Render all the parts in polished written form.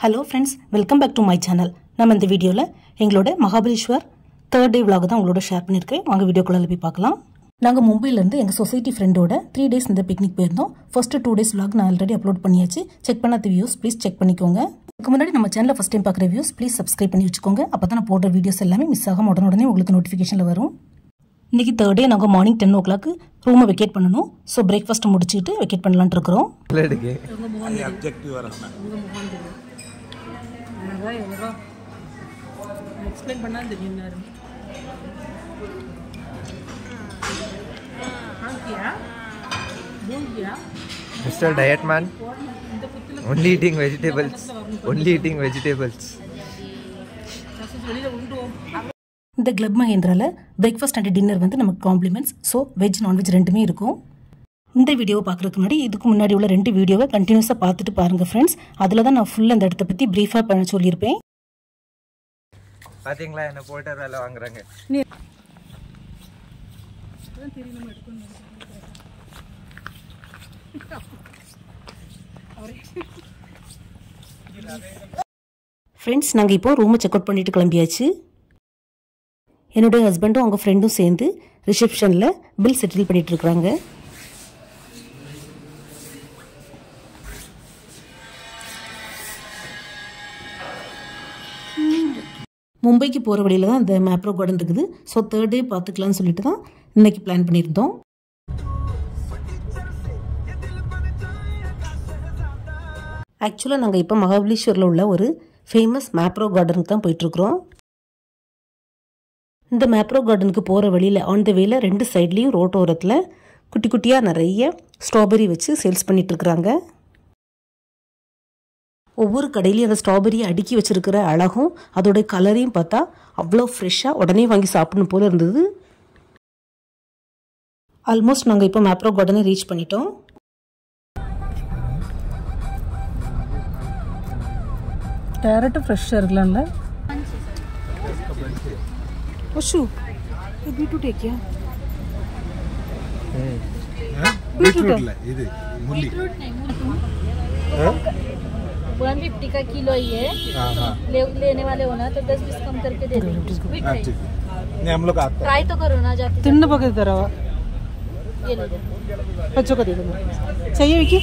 Hello friends, welcome back to my channel. நம்ம இந்த வீடியோல எங்களோட மகாபலேஸ்வர் 3rd day vlog தான் உங்களோட ஷேர் பண்ணிருக்கேன். வாங்க வீடியோக்குள்ள போய் பார்க்கலாம். நாங்க மும்பைல இருந்து எங்க சொசைட்டி ஃப்ரெண்டோட 3 days இந்த பிக்னிக் போயிருந்தோம். ஃபர்ஸ்ட் 2 days vlog நான் ஆல்ரெடி அப்லோட் பண்ணியாச்சு. செக் பண்ணாத வியூஸ் ப்ளீஸ் செக் பண்ணிக்கோங்க. இதுக்கு முன்னாடி நம்ம சேனலை ஃபர்ஸ்ட் டைம் பார்க்குற வியூஸ் ப்ளீஸ் சப்ஸ்கிரைப் பண்ணி வச்சுக்கோங்க. அப்பதான் நான் போடுற வீடியோஸ் எல்லாமே மிஸ் ஆகாம உடனே உங்களுக்கு நோட்டிஃபிகேஷன்ல வரும். இன்னைக்கு 3rd day நாங்க மார்னிங் 10 o'clock ரூமை வெக்கேட் பண்ணனும். சோ பிரேக்ஃபாஸ்ட் முடிச்சிட்டு வெக்கேட் பண்ணலாம்னு இருக்கோம். एक्सप्लेन பண்ணா தெரியும்னாரு हां किया बोल दिया Mr. Diet Man only eating vegetables இந்த கிளப் மஹேந்திரால பிரேக்ஃபாஸ்ட் அண்ட் டின்னர் வந்து நமக்கு காம்ப்ளிமெண்ட்ஸ். ஸோ வெஜ் நான்வெஜ் ரெண்டுமே இருக்கும். இந்த வீடியோவை பார்க்குறதுக்கு முன்னாடி இதுக்கு முன்னாடி உள்ள 2 வீடியோவை கண்டினியூஸாக பார்த்துட்டு பாருங்க ஃப்ரெண்ட்ஸ். அதில் தான் நான் ஃபுல் அந்த இடத்த பற்றி ப்ரீஃபாக பண்ண சொல்லியிருப்பேன். பாத்தீங்களா என்ன போல்டர் வேலை வாங்குறாங்க. ஃப்ரெண்ட்ஸ் நாங்கள் இப்போ ரூமை செக் அவுட் பண்ணிட்டு கிளம்பியாச்சு. என்னுடைய ஹஸ்பண்டும் அவங்க ஃப்ரெண்டும் சேர்ந்து ரிசப்ஷனில் பில் செட்டில் பண்ணிட்டு இருக்கிறாங்க. மும்பைக்கு போகிற வழியில் தான் இந்த மேப்ரோ கார்டன் இருக்குது. ஸோ 3rd day பார்த்துக்கலான்னு சொல்லிட்டு தான் இன்னைக்கு பிளான் பண்ணியிருந்தோம். ஆக்சுவலாக நாங்கள் இப்போ மகாபலேஸ்வரில் உள்ள ஒரு ஃபேமஸ் மேப்ரோ கார்டனுக்கு தான் போயிட்டுருக்குறோம். இந்த மேப்ரோ கார்டனுக்கு போகிற வழியில் ஆன் த வேல 2 சைட்லேயும் ரோட்டோரத்தில் குட்டி குட்டியாக நிறைய ஸ்ட்ராபெரி வச்சு சேல்ஸ் பண்ணிகிட்ருக்குறாங்க. ஒவ்வொரு கடையிலையும் அந்த ஸ்ட்ராபெரியை அடுக்கி வச்சிருக்கிற அழகும் அதோடைய கலரையும் பார்த்தா அவ்வளோ ஃப்ரெஷ்ஷாக உடனே வாங்கி சாப்பிடணும் போல இருந்தது. ஆல்மோஸ்ட் நாங்கள் இப்போ மேப்ரோ கார்டனை ரீச் பண்ணிட்டோம். கேரட் ஃப்ரெஷ்ஷாக இருக்கலாம்ல. ஓஷு இது பீட்ரூட் ஏக்கியா? बीटरूट ले इधर मूली बीटरूट नहीं मूली 150 का किलो ही है। हां लेने वाले हो ना तो 10-20 कम करके दे देंगे। नहीं हम लोग आते ट्राई तो करो ना जाके तिन्न पके तरह ये ले लो बच्चों को दे दो चाहिए विकी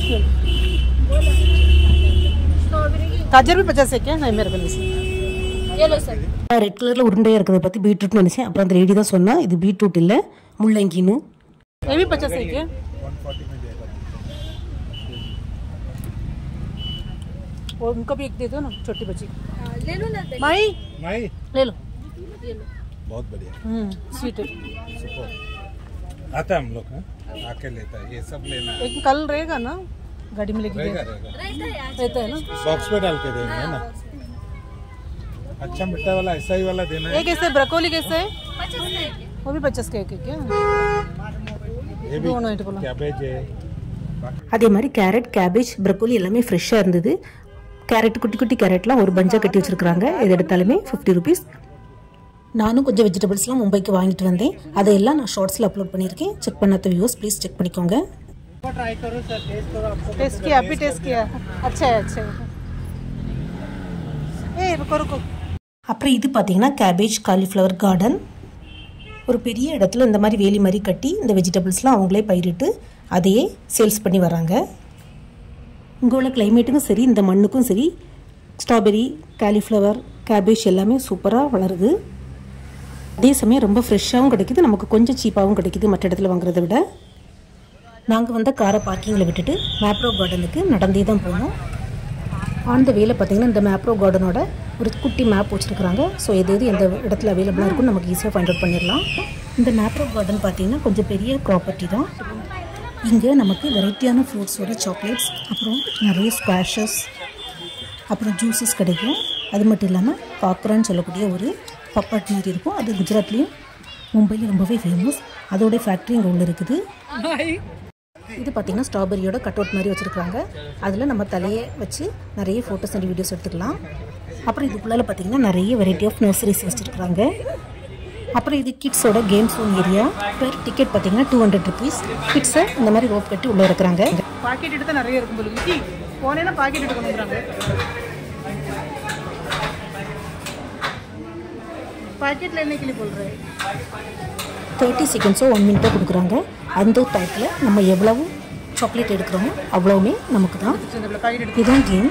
स्ट्रॉबेरी गाजर भी 50 है क्या? नहीं मेरे को नहीं ये लो सर। ரெட் கலரில் உருண்டையாக இருக்கிறத பற்றி பீட்ரூட்னு நினச்சேன். அப்புறம் அந்த லேடி தான் சொன்னா இது பீட்ரூட் இல்லை முள்ளங்கின்னு. ये भी 50 है क्या? 140 में देगा और उनको भी एक दे दो ना छोटी बच्ची ले लो ना माई नहीं ले लो ये लो बहुत बढ़िया स्वीट है सुपर आता है हम लोग आके लेता है ये सब लेना है एक कल रहेगा ना गाड़ी में लेके रहेगा गए रहेगा रहता है ना बॉक्स में डाल के देंगे है ना अच्छा मिठा वाला ऐसा ही वाला देना है ये कैसे ब्रोकोली कैसे है? 50 का है वो भी 50 का एक है क्या? ये भी दोनों बोला कैबेज है அதே மாதிரி கேரட் கேபேஜ் ப்ரக்கோலி எல்லாமே ஃப்ரெஷ்ஷாக இருந்தது. கேரட் குட்டி குட்டி கேரட்லாம் ஒரு பஞ்சாக கட்டி வச்சுருக்குறாங்க. எது எடுத்தாலுமே 50 rupees. நானும் கொஞ்சம் வெஜிடபிள்ஸ்லாம் மும்பைக்கு வாங்கிட்டு வந்தேன். அதையெல்லாம் நான் ஷார்ட்ஸில் அப்லோட் பண்ணியிருக்கேன். செக் பண்ணாத வியூஸ் ப்ளீஸ் செக் பண்ணிக்கோங்க. ट्राई करो सर टेस्ट करो आपको टेस्ट किया अभी टेस्ट किया अच्छा है अच्छा है ए रुको रुको அப்புறம் இது பார்த்தீங்கன்னா கேபேஜ் காலிஃப்ளவர் கார்டன். ஒரு பெரிய இடத்துல இந்த மாதிரி வேலி மாதிரி கட்டி இந்த வெஜிடபிள்ஸ்லாம் அவங்களே பயிரிட்டு அதையே சேல்ஸ் பண்ணி வராங்க. இங்கே உள்ள கிளைமேட்டுக்கும் சரி இந்த மண்ணுக்கும் சரி ஸ்ட்ராபெரி காலிஃப்ளவர் கேபேஜ் எல்லாமே சூப்பராக வளருது. அதே சமயம் ரொம்ப ஃப்ரெஷ்ஷாகவும் கிடைக்குது, நமக்கு கொஞ்சம் சீப்பாகவும் கிடைக்குது மற்ற இடத்துல வாங்குறத விட. நாங்கள் வந்த காரை பார்க்கிங்கில் விட்டுட்டு மேப்ரோ கார்டனுக்கு நடந்தே தான் போனோம். ஆன் த வேல பார்த்தீங்கன்னா இந்த மேப்ரோ கார்டனோட ஒரு குட்டி மேப் வச்சுருக்குறாங்க. ஸோ எது எந்த இடத்துல அவைலபிளாக இருக்குன்னு நமக்கு ஈஸியாக ஃபைண்ட் அவுட் பண்ணிடலாம். இந்த மேப்ரோ கார்டன் பார்த்தீங்கன்னா கொஞ்சம் பெரிய ப்ராப்பர்ட்டி தான். இங்கே நமக்கு வெரைட்டியான ஃப்ரூட்ஸோட சாக்லேட்ஸ் அப்புறம் நிறைய ஸ்குவாஷஸ் அப்புறம் ஜூஸஸ் கிடைக்கும். அது மட்டும் இல்லாமல் காக்ரான்னு சொல்லக்கூடிய ஒரு பப்பாட் மாதிரி இருக்கும். அது குஜராத்லேயும் மும்பையிலும் ரொம்பவே ஃபேமஸ். அதோடைய ஃபேக்ட்ரி இங்கே உள்ள இருக்குது. இது பார்த்தீங்கன்னா ஸ்ட்ராபெரியோட கட் அவுட் மாதிரி வச்சுருக்காங்க. அதில் நம்ம தலையை வச்சு நிறைய ஃபோட்டோஸ் அண்ட் வீடியோஸ் எடுத்துக்கலாம். அப்புறம் இதுக்குள்ளால பார்த்தீங்கன்னா நிறைய வெரைட்டி ஆஃப் நர்சரிஸ் வச்சுருக்குறாங்க. அப்புறம் இது கிட்ஸோட game zone area. Per ticket பார்த்தீங்கன்னா 200 rupees. கிட்ஸை இந்த மாதிரி ரோப் கட்டி உள்ளே இருக்கிறாங்க. பாக்கெட் எடுத்தால் நிறைய இருக்கும் போல போனேன்னா பாக்கெட் எடுக்கணுங்கிறாங்க. पैकेट लेने के लिए बोल रहे हैं 30 செகண்ட்ஸோ 1 மினிட்டோ கொடுக்குறாங்க. அந்த டைத்தில் நம்ம எவ்வளவு சாக்லேட் எடுக்கிறோமோ அவ்வளவுமே நமக்கு தான். இதுதான் கேம்.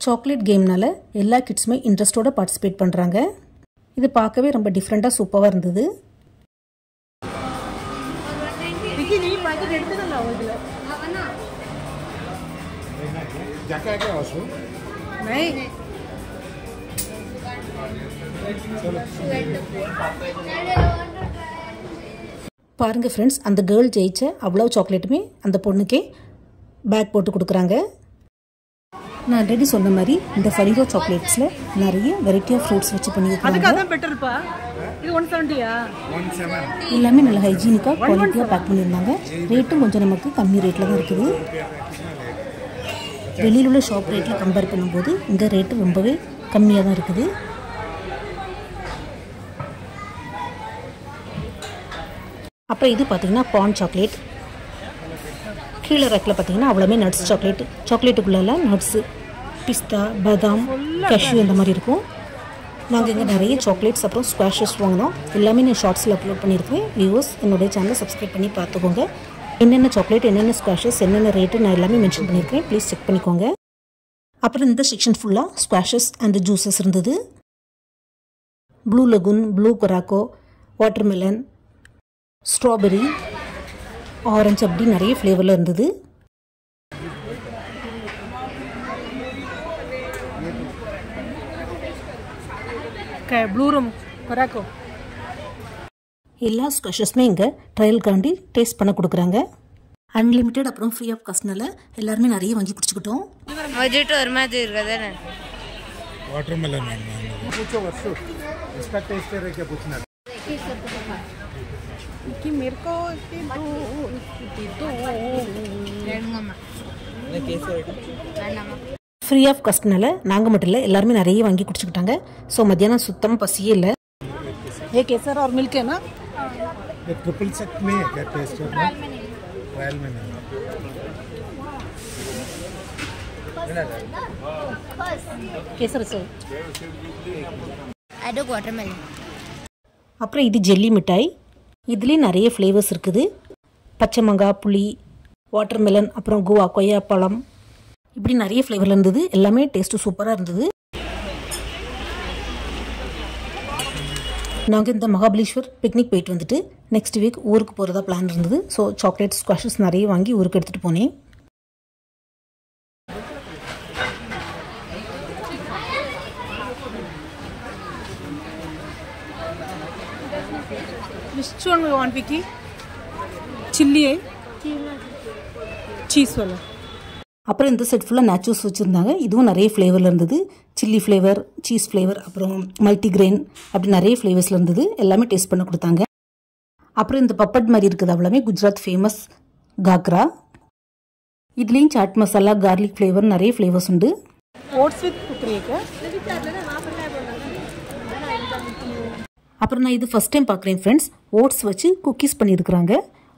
சாக்லேட் கேம்னால எல்லா கிட்ஸுமே இன்ட்ரெஸ்டோட பார்ட்டிசிபேட் பண்ணுறாங்க. இது பார்க்கவே ரொம்ப டிஃப்ரெண்ட்டாக சூப்பராக இருந்தது. பாருங்கள் ஃப்ரெண்ட்ஸ், அந்த கேர்ள் ஜெயிச்ச அவ்வளோ சாக்லேட்டுமே அந்த பொண்ணுக்கே பேக் போட்டு கொடுக்குறாங்க. நான் ஆல்ரெடி சொன்ன மாதிரி இந்த ஃபரிடோ சாக்லேட்ஸில் நிறைய வெரைட்டி ஆஃப் ஃப்ரூட்ஸ் வச்சு பண்ணியிருக்காங்க. எல்லாமே நல்ல ஹைஜீனிக்காக குவாலிட்டியாக பேக் பண்ணியிருந்தாங்க. ரேட்டும் கொஞ்சம் நமக்கு கம்மி ரேட்டில் தான் இருக்குது. வெளியில் உள்ள ஷாப் ரேட்டில் கம்பேர் பண்ணும்போது இந்த ரேட்டு ரொம்பவே கம்மியாக தான் இருக்குது. அப்புறம் இது பார்த்தீங்கன்னா பான் சாக்லேட். கீழே ரேக்கில் பார்த்தீங்கன்னா அவ்வளோமே நட்ஸ் சாக்லேட். சாக்லேட்டுக்குள்ளே நட்ஸு, பிஸ்தா, பாதாம், கேஷ்யூ இந்த மாதிரி இருக்கும். நாங்கள் இங்கே நிறைய சாக்லேட்ஸ் அப்புறம் ஸ்குவாஷஸ் வாங்கினோம். எல்லாமே நான் ஷார்ட்ஸில் அப்லோட் பண்ணியிருக்கேன். வியூவர்ஸ் என்னுடைய சேனலை சப்ஸ்கிரைப் பண்ணி பார்த்துக்கோங்க. என்னென்ன சாக்லேட், என்னென்ன ஸ்குவாஷஸ், என்னென்ன ரேட்டு நான் எல்லாமே மென்ஷன் பண்ணியிருக்கேன். ப்ளீஸ் செக் பண்ணிக்கோங்க. அப்புறம் இந்த செக்ஷன் ஃபுல்லாக ஸ்குவாஷஸ் அண்ட் ஜூஸஸ் இருந்தது. Blue லகுன், blue curaçao, watermelon, strawberry, orange அப்படி நிறைய ஃப்ளேவரில் இருந்தது. எல்லா ஸ்குவாஷஸுமே இங்கே ட்ரையலுக்காண்டி டேஸ்ட் பண்ண கொடுக்குறாங்க. அன்லிமிட்டெட் அப்புறம் ஃப்ரீ ஆஃப் காஸ்ட்னால எல்லாருமே நிறைய வாங்கி குடிச்சுக்கிட்டோம். वाटरमेलन पूछो वर्षो इसका टेस्ट है क्या पूछना कि मेरे को ஃப்ரீ ஆஃப் காஸ்ட்னால நாங்கள் மட்டும் இல்லை எல்லாருமே நிறைய வாங்கி குடிச்சுக்கிட்டாங்க. ஸோ மத்தியானம் சுத்தமாக பசியே இல்லை. ये केसर और मिल्क है ना? ये ट्रिपल सेट में है क्या टेस्ट है? ट्रायल में नहीं. केसर से I took watermelon. அப்புறம் இது ஜெல்லி மிட்டாய். இதுலேயும் நிறைய ஃப்ளேவர்ஸ் இருக்குது. பச்சை மாங்காய், புளி, வாட்டர்மெலன், அப்புறம் குவா, கொய்யாப்பழம், இப்படி நிறைய ஃப்ளேவரில் இருந்தது. எல்லாமே டேஸ்ட்டு சூப்பராக இருந்தது. நாங்கள் இந்த மகாபலேஸ்வர் பிக்னிக் போயிட்டு வந்துட்டு நெக்ஸ்ட் வீக் ஊருக்கு போகிறதா பிளான் இருந்தது. ஸோ சாக்லேட் ஸ்குவாஷஸ் நிறைய வாங்கி ஊருக்கு எடுத்துகிட்டு போனேன். Which one we want, Vicky? Chilli है? Cheese वाला. அப்புறம் இந்த செட் ஃபுல்லாக நேச்சூஸ் வச்சுருந்தாங்க. இதுவும் நிறைய ஃப்ளேவரில் இருந்தது. சில்லி ஃப்ளேவர், சீஸ் ஃப்ளேவர், அப்புறம் மல்டிக்ரெயின் அப்படி நிறைய ஃப்ளேவர்ஸில் இருந்தது. எல்லாமே டேஸ்ட் பண்ண கொடுத்தாங்க. அப்புறம் இந்த பப்பட் மாதிரி இருக்குது அவ்வளோமே குஜராத் ஃபேமஸ் காக்ரா. இதுலேயும் சாட் மசாலா, கார்லிக் ஃப்ளேவர் நிறைய ஃப்ளேவர்ஸ் உண்டு. Oats with cookery का? அப்புறம் நான் இது ஃபஸ்ட் டைம் பார்க்குறேன் ஃப்ரெண்ட்ஸ். ஓட்ஸ் வச்சு குக்கீஸ் பண்ணியிருக்கிறாங்க.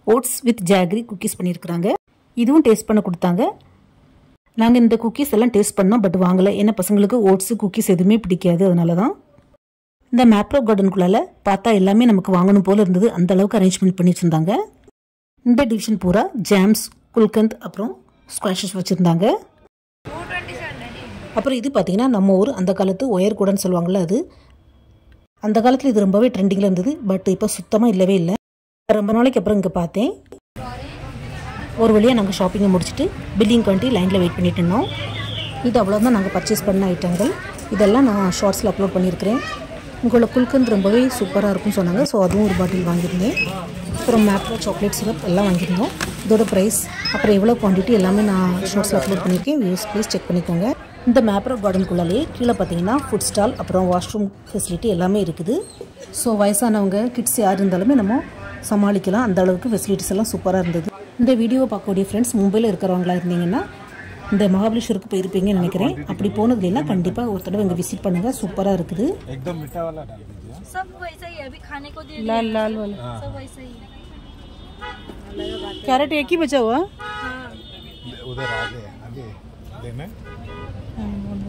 ஓட்ஸ் வித் ஜாகரி குக்கீஸ் பண்ணியிருக்கிறாங்க. இதுவும் டேஸ்ட் பண்ண கொடுத்தாங்க. நாங்கள் இந்த குக்கீஸ் எல்லாம் டேஸ்ட் பண்ணோம், பட் வாங்கலை. ஏன்னா பசங்களுக்கு ஓட்ஸு குக்கீஸ் எதுவுமே பிடிக்காது. அதனால தான் இந்த மேப்ரோ கார்டனுக்குள்ளால பார்த்தா எல்லாமே நமக்கு வாங்கணும் போல் இருந்தது. அந்த அளவுக்கு அரேஞ்ச்மெண்ட் பண்ணி வச்சுருந்தாங்க. இந்த டிவிஷன் பூரா ஜாம்ஸ், குல்கந்த் அப்புறம் ஸ்குவாஷஸ் வச்சுருந்தாங்க. அப்புறம் இது பார்த்தீங்கன்னா நம்ம ஊர் அந்த காலத்து ஒயர் கூடன்னு சொல்லுவாங்கள்ல, அது அந்த காலத்தில் இது ரொம்பவே ட்ரெண்டிங்கில் இருந்தது. பட் இப்போ சுத்தமாக இல்லவே இல்லை. ரொம்ப நாளைக்கு அப்புறம் இங்கே பார்த்தேன். ஒரு வழியாக நாங்கள் ஷாப்பிங்கை முடிச்சுட்டு பில்லிங் காண்டி லைனில் வெயிட் பண்ணிட்டு இருந்தோம். இது அவ்வளோதான் நாங்கள் பர்ச்சேஸ் பண்ண ஐட்டங்கள். இதெல்லாம் நான் ஷார்ட்ஸில் அப்லோட் பண்ணியிருக்கிறேன். உங்களோட குல்கந்த் ரொம்பவே சூப்பராக இருக்கும்னு சொன்னாங்க. ஸோ அதுவும் ஒரு பாட்டில் வாங்கியிருந்தேன். அப்புறம் மேப்ரோ சாக்லேட் சிரப் எல்லாம் வாங்கியிருந்தோம். இதோட ப்ரைஸ் அப்புறம் எவ்வளோ குவான்டிட்டி எல்லாமே நான் ஷார்ட்ஸில் அப்லோட் பண்ணியிருக்கேன். வியூஸ் ப்ளீஸ் செக் பண்ணிக்கோங்க. இந்த மேப்ரோ கார்டனுக்குள்ளாலே கீழே பார்த்தீங்கன்னா ஃபுட் ஸ்டால் அப்புறம் வாஷ்ரூம் ஃபெசிலிட்டி எல்லாமே இருக்குது. ஸோ வயசானவங்க, கிட்ஸ் யார் இருந்தாலுமே நம்ம சமாளிக்கலாம். அந்த அளவுக்கு ஃபெசிலிட்டிஸ் எல்லாம் சூப்பராக இருந்தது. இந்த வீடியோவை பார்க்கக்கூடிய ஃப்ரெண்ட்ஸ் மும்பையில் இருக்கிறவங்களா இருந்தீங்கன்னா இந்த மகாபலேஸ்வருக்கு போயிருப்பீங்கன்னு நினைக்கிறேன். அப்படி போனது இல்லைன்னா கண்டிப்பாக ஒரு தடவை இங்கே விசிட் பண்ணுங்கள். சூப்பராக இருக்குது. एकदम मीठा वाला डाल दीजिए. सब वैसा ही अभी खाने को दे लाल लाल वाला. सब वैसा ही. कैरेट एक ही बचा हुआ? उधर आगे आगे देना.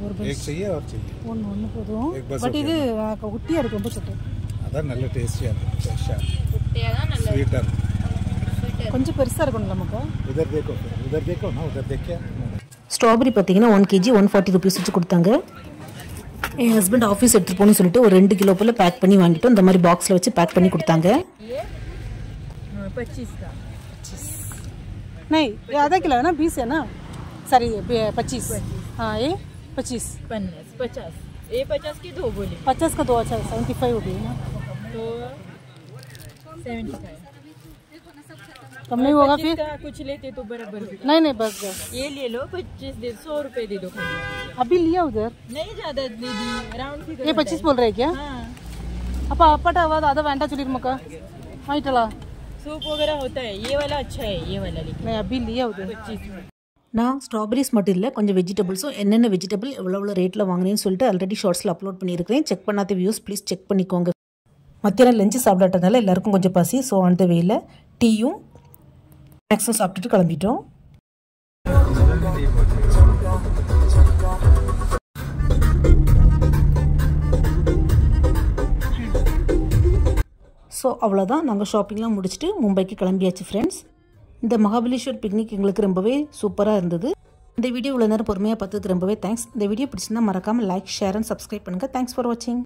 और एक चाहिए और चाहिए ஒன்று போதும் एक बस பட் இது குட்டியாக இருக்கு ரொம்ப சட்டு अदा நல்ல டேஸ்டியா இருக்கு ஃப்ரெஷ்ஷா குட்டியாக நல்ல ஸ்வீட்டர் கொஞ்சம் பெருசாக இருக்கணும் நமக்கு उधर देखो ना उधर देख के ஸ்ட்ராபெரி பார்த்தீங்கன்னா 1 kg 140 rupees வச்சு கொடுத்தாங்க. என் ஹஸ்பண்ட் ஆஃபீஸ் எடுத்துகிட்டு போகணும்னு சொல்லிட்டு ஒரு 2 கிலோ போல் பேக் பண்ணி வாங்கிட்டோம். இந்த மாதிரி பாக்ஸில் வச்சு பேக் பண்ணி கொடுத்தாங்க. 25 का नहीं ये आधा किलो है ना 20 है ना सॉरी 25 हाँ ये 25 50 ये 50 की 2 बोले 50 का 2 अच्छा 75 हो गई ना तो 75 कम नहीं होगा फिर का कुछ लेते तो बराबर नहीं बस बस ये ले लो 25 दे 100 रुपए दे दो खाली अभी लिया उधर नहीं ज्यादा दे दी राउंड फिगर ये 25 बोल रहे क्या हाँ அப்போ அப்பட்டா அதை வேண்டாம் சொல்லிருமாக்கா ஆயிட்டலா सूप वगैरह होता है ये वाला अच्छा है ये वाला लेकिन नहीं अभी लिया उधर 25 நான் ஸ்ட்ராபெரிஸ் மட்டும் இல்லை கொஞ்சம் வெஜிடபிள்ஸும் என்னென்ன வெஜிடபிள் எவ்வளோ ரேட்டில் வாங்கினேன்னு சொல்லிட்டு ஆல்ரெடி ஷார்ட்ஸில் அப்லோட் பண்ணியிருக்கிறேன். செக் பண்ணாத வியூஸ் ப்ளீஸ் செக் பண்ணிக்கோங்க. மத்தியானம் லஞ்சு சாப்பிடாட்டனால எல்லாருக்கும் கொஞ்சம் பசி. ஸோ அந்த வேயில் டீயும் ஸ்நாக்ஸும் சாப்பிட்டுட்டு கிளம்பிட்டோம். ஸோ அவ்வளோதான், நாங்கள் ஷாப்பிங்லாம் முடிச்சுட்டு மும்பைக்கு கிளம்பியாச்சு ஃப்ரெண்ட்ஸ். இந்த மகாபலேஸ்வர் பிக்னிக் எங்களுக்கு ரொம்பவே சூப்பராக இருந்தது. இந்த வீடியோ இவ்வளோ நேரம் பொறுமையாக பார்த்ததுக்கு ரொம்பவே தேங்க்ஸ். இந்த வீடியோ பிடிச்சிருந்தா மறக்காமல் லைக், ஷேர் அண்ட் சப்ஸ்கிரைப் பண்ணுங்கள். தேங்க்ஸ் ஃபார் வாட்சிங்.